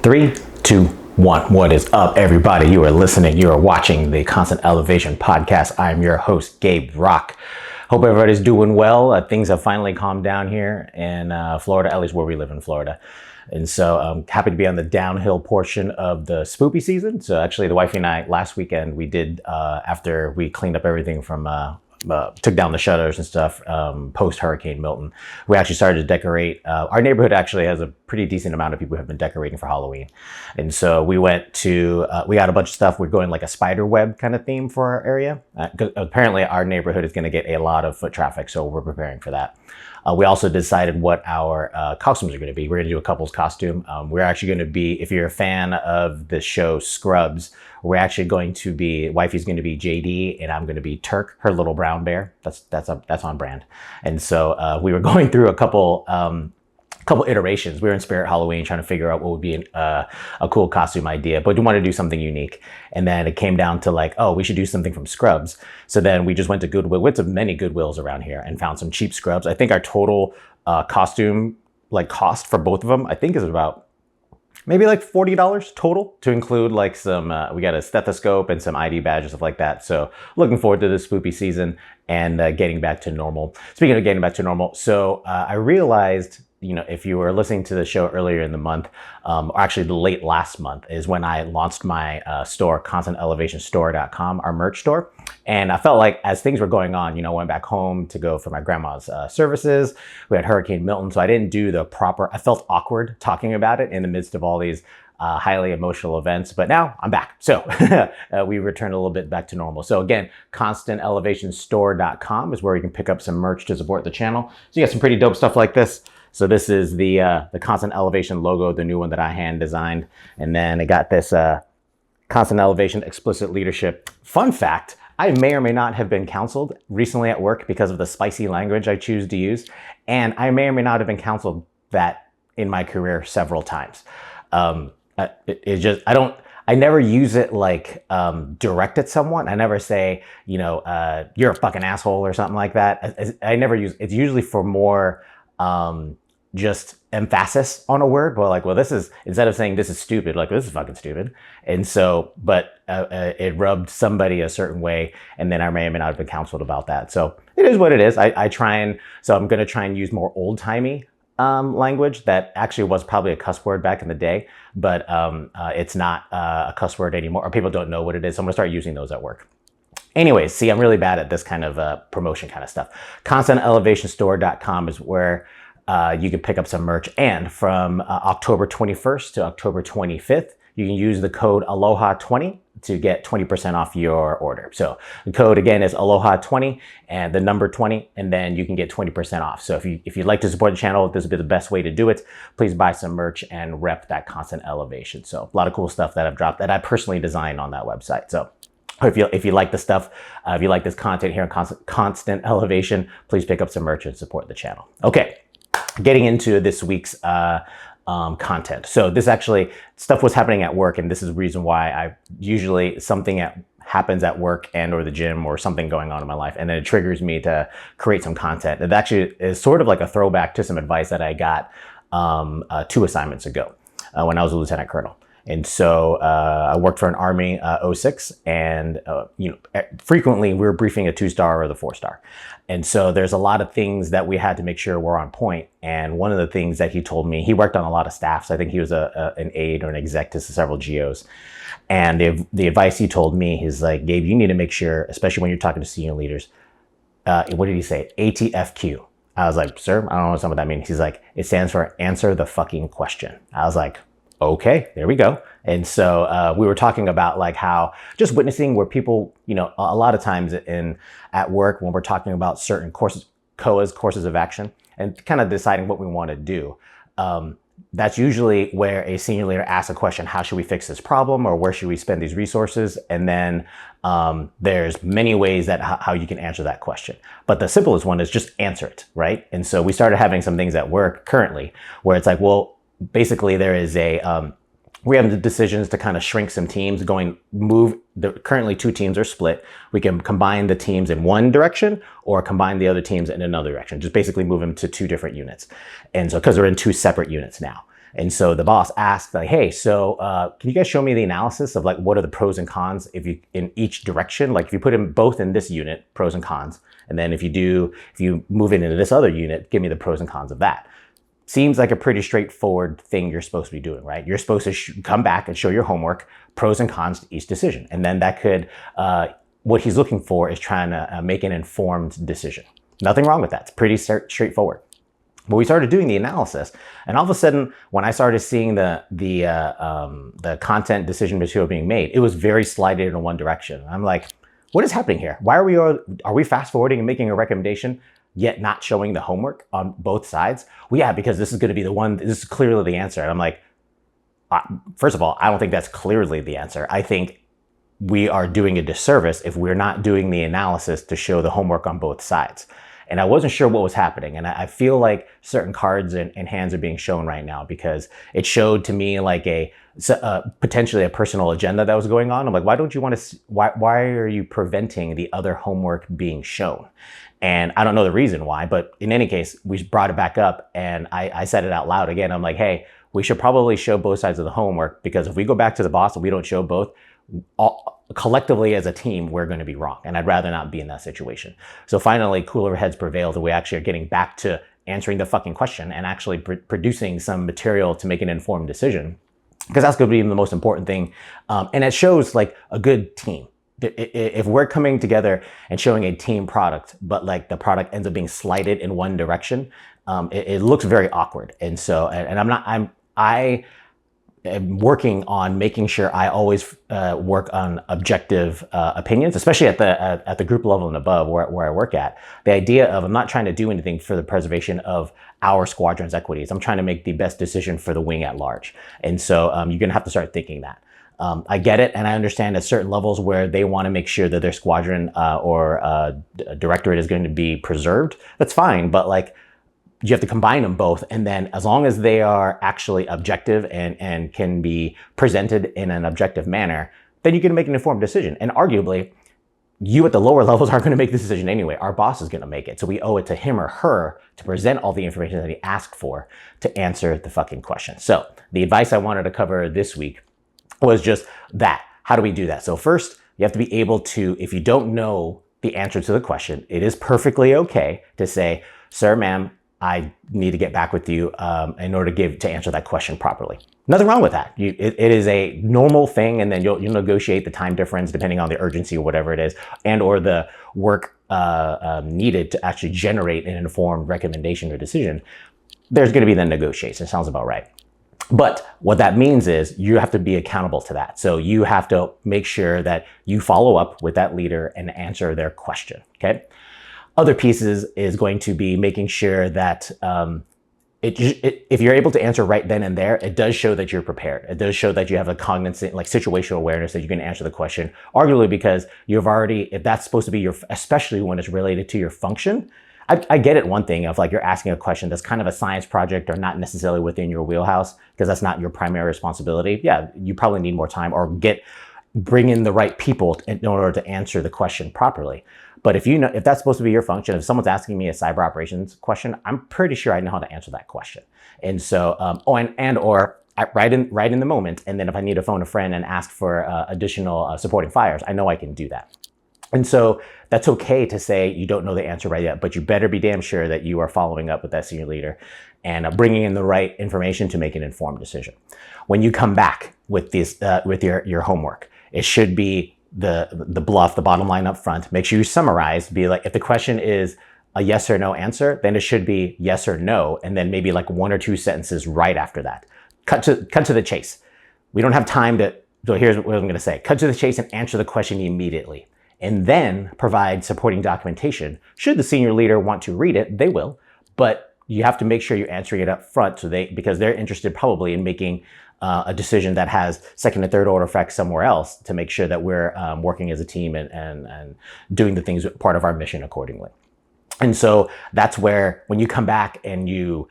Three, two, one. What is up, everybody? You are listening. You are watching the Constant Elevation podcast. I'm your host, Gabe Rock. Hope everybody's doing well. Things have finally calmed down here in Florida, at least where we live in Florida. And so I'm happy to be on the downhill portion of the spoopy season. So actually, the wifey and I, last weekend, we did, after we cleaned up everything from took down the shutters and stuff post Hurricane Milton, we actually started to decorate. Our neighborhood actually has a pretty decent amount of people who have been decorating for Halloween. And so we went to, we got a bunch of stuff. We're going like a spider web kind of theme for our area. Apparently our neighborhood is going to get a lot of foot traffic, so we're preparing for that. We also decided what our costumes are going to be. We're going to do a couple's costume. We're actually going to be, if you're a fan of the show Scrubs, we're actually going to be, wifey's going to be JD and I'm going to be Turk, her little brown bear. That's on brand. And so we were going through a couple iterations. We were in Spirit Halloween trying to figure out what would be a cool costume idea, but we wanted to do something unique. And then it came down to like, oh, we should do something from Scrubs. So then we just went to Goodwill. We went to many Goodwills around here and found some cheap Scrubs. I think our total costume cost for both of them, I think is about maybe like $40 total, to include like some, we got a stethoscope and some ID badge and stuff like that. So looking forward to this spoopy season and getting back to normal. Speaking of getting back to normal, so I realized, you know, if you were listening to the show earlier in the month, or actually the late last month, is when I launched my store, constantelevationsstore.com, our merch store. And I felt like as things were going on, you know, I went back home to go for my grandma's services. We had Hurricane Milton, so I didn't do the proper, I felt awkward talking about it in the midst of all these highly emotional events, but now I'm back. So we returned a little bit back to normal. So again, constantelevationsstore.com is where you can pick up some merch to support the channel. So you got some pretty dope stuff like this. So this is the Constant Elevation logo, the new one that I hand designed. And then I got this Constant Elevation Explicit Leadership. Fun fact, I may or may not have been counseled recently at work because of the spicy language I choose to use. And I may or may not have been counseled that in my career several times. I never use it like direct at someone. I never say, you know, you're a fucking asshole or something like that. I never use, it's usually for more just emphasis on a word, but like, well, this is, instead of saying this is stupid, like this is fucking stupid. And so, but it rubbed somebody a certain way, and then I may or may not have been counseled about that. So it is what it is. I try and, so I'm going to try and use more old-timey language that actually was probably a cuss word back in the day, but it's not a cuss word anymore, or people don't know what it is. So I'm gonna start using those at work. Anyways, see, I'm really bad at this kind of promotion kind of stuff. ConstantElevationStore.com is where you can pick up some merch. And from October 21st to October 25th, you can use the code ALOHA20 to get 20% off your order. So the code again is ALOHA20 and the number 20, and then you can get 20% off. So if you'd like to support the channel, this would be the best way to do it. Please buy some merch and rep that Constant Elevation. So a lot of cool stuff that I've dropped that I personally designed on that website. So if you like the stuff, if you like this content here on Constant Elevation, please pick up some merch and support the channel. Okay, getting into this week's content. So this actually, stuff was happening at work, and this is the reason why I usually happens at work and or the gym or something going on in my life, and then it triggers me to create some content. It actually is sort of like a throwback to some advice that I got 2 assignments ago when I was a lieutenant colonel. And so I worked for an Army 06, and you know, frequently we were briefing a 2-star or the 4-star. And so there's a lot of things that we had to make sure were on point. And one of the things that he told me, he worked on a lot of staffs. I think he was an aide or an exec to several GOs. And the advice he told me is like, Gabe, you need to make sure, especially when you're talking to senior leaders, what did he say? ATFQ. I was like, sir, I don't know what that means. He's like, it stands for answer the fucking question. I was like, okay, there we go. And so we were talking about like how just witnessing where people, you know, a lot of times at work when we're talking about certain courses, courses of action, and kind of deciding what we want to do. That's usually where a senior leader asks a question, how should we fix this problem, or where should we spend these resources? And then there's many ways that how you can answer that question. But the simplest one is just answer it, right? And so we started having some things at work currently where it's like, well, basically there is we have the decisions to kind of shrink some teams, currently 2 teams are split. We can combine the teams in one direction or combine the other teams in another direction, just basically move them to 2 different units. And so, because they're in 2 separate units now. And so the boss asked like, hey, so can you guys show me the analysis of like what are the pros and cons if you in each direction? Like if you put them both in this unit, pros and cons, and then if you move it into this other unit, give me the pros and cons of that. Seems like a pretty straightforward thing you're supposed to be doing, right? You're supposed to come back and show your homework, pros and cons to each decision. And then that could, what he's looking for is trying to make an informed decision. Nothing wrong with that. It's pretty straightforward. But we started doing the analysis, and all of a sudden, when I started seeing the content decision material being made, it was very slighted in one direction. I'm like, what is happening here? Why are we fast forwarding and making a recommendation, yet not showing the homework on both sides? Well, yeah, because this is going to be the one. This is clearly the answer. And I'm like, first of all, I don't think that's clearly the answer. I think we are doing a disservice if we're not doing the analysis to show the homework on both sides. And I wasn't sure what was happening. And I feel like certain cards and hands are being shown right now because it showed to me like potentially a personal agenda that was going on. I'm like, why don't you want to, why are you preventing the other homework being shown? And I don't know the reason why, but in any case, we brought it back up and I said it out loud again. I'm like, hey, we should probably show both sides of the homework, because if we go back to the boss and we don't show both, collectively as a team, we're going to be wrong. And I'd rather not be in that situation. So finally, cooler heads prevailed, and we actually are getting back to answering the fucking question and actually producing some material to make an informed decision, because that's going to be the most important thing. And it shows like a good team. If we're coming together and showing a team product, but like the product ends up being slighted in one direction, it looks very awkward. And so, I am working on making sure I always work on objective opinions, especially at the group level and above where I work at. The idea of I'm not trying to do anything for the preservation of our squadron's equities. I'm trying to make the best decision for the wing at large. And so you're going to have to start thinking that. I get it, and I understand at certain levels where they want to make sure that their squadron or directorate is going to be preserved. That's fine, but like, you have to combine them both, and then as long as they are actually objective and can be presented in an objective manner, then you can make an informed decision. And arguably, you at the lower levels aren't going to make the decision anyway. Our boss is going to make it. So we owe it to him or her to present all the information that he asked for to answer the fucking question. So the advice I wanted to cover this week was just that. How do we do that? So first, you have to be able to, if you don't know the answer to the question, it is perfectly okay to say, sir, ma'am, I need to get back with you in order to answer that question properly. Nothing wrong with that. It is a normal thing, and then you'll negotiate the time difference depending on the urgency or whatever it is, and or the work needed to actually generate an informed recommendation or decision. There's going to be the negotiation. Sounds about right. But what that means is you have to be accountable to that. So you have to make sure that you follow up with that leader and answer their question. Okay. Other pieces is going to be making sure that if you're able to answer right then and there, it does show that you're prepared. It does show that you have a cognizant, like situational awareness that you can answer the question, arguably because you've already, if that's supposed to be your, especially when it's related to your function. I get it, one thing of like you're asking a question that's kind of a science project or not necessarily within your wheelhouse because that's not your primary responsibility. Yeah, you probably need more time or bring in the right people in order to answer the question properly. But if that's supposed to be your function, if someone's asking me a cyber operations question, I'm pretty sure I know how to answer that question. And so, right in the moment. And then if I need to phone a friend and ask for additional supporting fires, I know I can do that. And so that's okay to say you don't know the answer right yet, but you better be damn sure that you are following up with that senior leader and bringing in the right information to make an informed decision. When you come back with this, with your homework, it should be the bluff, the bottom line up front. Make sure you summarize, be like, if the question is a yes or no answer, then it should be yes or no. And then maybe like one or two sentences right after that. Cut to the chase. We don't have time so here's what I'm going to say. Cut to the chase and answer the question immediately. And then provide supporting documentation. Should the senior leader want to read it, they will, but you have to make sure you're answering it up front because they're interested probably in making a decision that has second and third order effects somewhere else to make sure that we're working as a team and doing the things part of our mission accordingly. And so that's where when you come back and you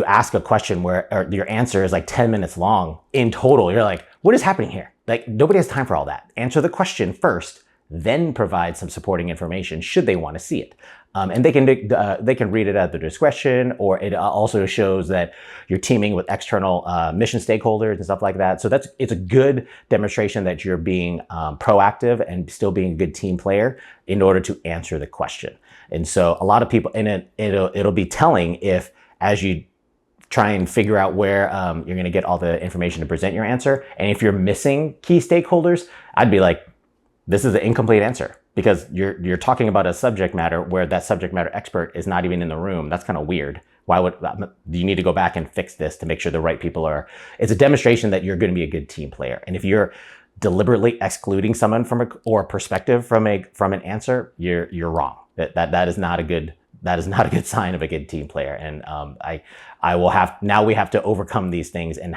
ask a question or your answer is like 10 minutes long in total, you're like, what is happening here? Like nobody has time for all that. Answer the question first, then provide some supporting information should they want to see it. And they can read it at their discretion, or it also shows that you're teaming with external mission stakeholders and stuff like that. So it's a good demonstration that you're being proactive and still being a good team player in order to answer the question. And so a lot of people, and it'll be telling if, as you try and figure out where you're going to get all the information to present your answer, and if you're missing key stakeholders, I'd be like, this is an incomplete answer, because you're talking about a subject matter where that subject matter expert is not even in the room. That's kind of weird. Why would you need to go back and fix this to make sure the right people are? It's a demonstration that you're going to be a good team player. And if you're deliberately excluding someone from a perspective from an answer, you're wrong. That is not a good sign of a good team player. And we have to overcome these things, and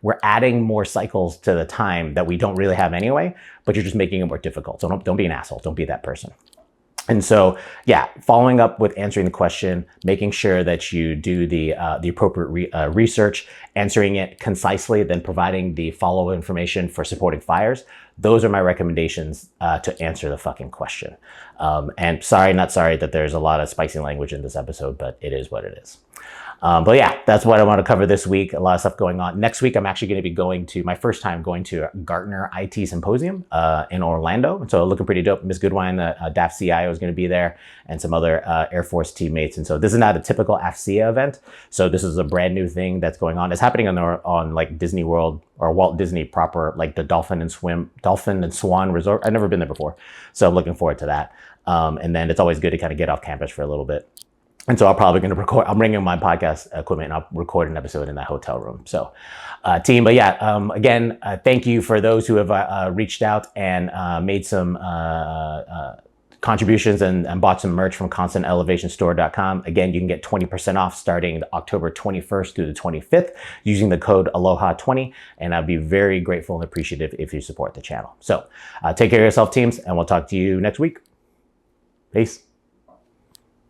we're adding more cycles to the time that we don't really have anyway, but you're just making it more difficult. So don't be an asshole. Don't be that person. And so, yeah, following up with answering the question, making sure that you do the appropriate research, answering it concisely, then providing the follow-up information for supporting fires. Those are my recommendations to answer the fucking question. And not sorry that there's a lot of spicy language in this episode, but it is what it is. But yeah, that's what I want to cover this week. A lot of stuff going on. Next week, I'm actually going to be my first time going to Gartner IT Symposium in Orlando. So looking pretty dope. Miss Goodwine, the DAF CIO, is going to be there, and some other Air Force teammates. And so this is not a typical AFCEA event. So this is a brand new thing that's going on. It's happening on like Disney World or Walt Disney proper, like the Dolphin and Swan Resort. I've never been there before. So I'm looking forward to that. And then it's always good to kind of get off campus for a little bit. And so I'm bringing my podcast equipment, and I'll record an episode in that hotel room. So, team, but yeah, again, thank you for those who have reached out and made some contributions and bought some merch from constantelevationstore.com. Again, you can get 20% off starting October 21st through the 25th using the code ALOHA20. And I'd be very grateful and appreciative if you support the channel. So take care of yourself, teams, and we'll talk to you next week. Peace.